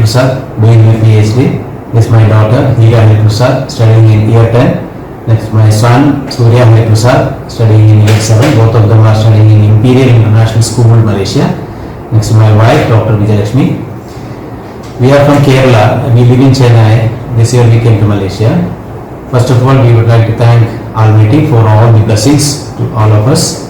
Hariprasad, doing my PhD. This is my daughter, Surya Hariprasad, studying in year 10. Next, my son, Surya Hariprasad, studying in year 7. Both of them are studying in Imperial International School, Malaysia. Next, my wife, Dr. Vijayalakshmi. We are from Kerala. We live in Chennai. This year we came to Malaysia. First of all, we would like to thank Almighty for all the blessings to all of us.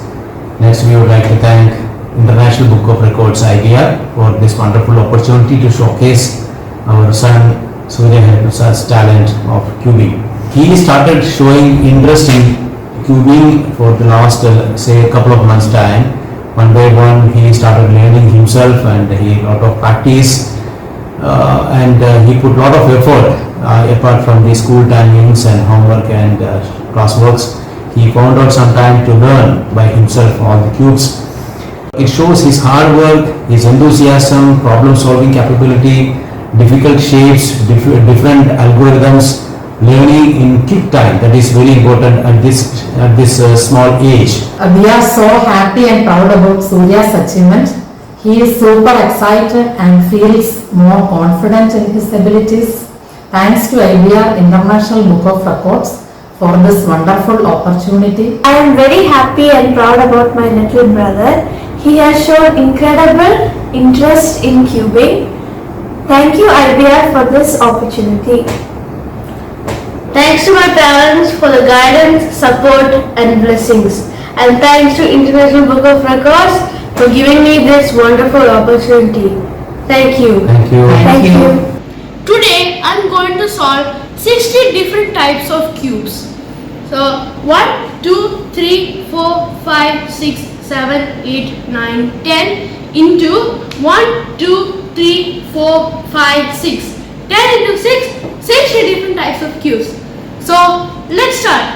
Next, we would like to thank International Book of Records IBR for this wonderful opportunity to showcase our son Surya Hariprasad's talent of cubing. He started showing interest in cubing for the last say a couple of months time. One by one he started learning himself, and he lot of practice and he put lot of effort apart from the school timings and homework and classworks. He found out some time to learn by himself all the cubes. It shows his hard work, his enthusiasm, problem solving capability, difficult shapes, different algorithms, learning in quick time. That is very important at this small age. We are so happy and proud about Surya's achievement. He is super excited and feels more confident in his abilities. Thanks to IBR International Book of Records for this wonderful opportunity. I am very happy and proud about my little brother. He has shown incredible interest in cubing. Thank you IBR for this opportunity. Thanks to my parents for the guidance, support and blessings. And thanks to International Book of Records for giving me this wonderful opportunity. Thank you. Thank you. Thank you. Today I am going to solve 60 different types of cubes. So 1, 2, 3, 4, 5, 6, 7, 8, 9, 10 into 1, 2, 3, 4, 5, 6. 10 into 6, 60 different types of cubes. So let's start.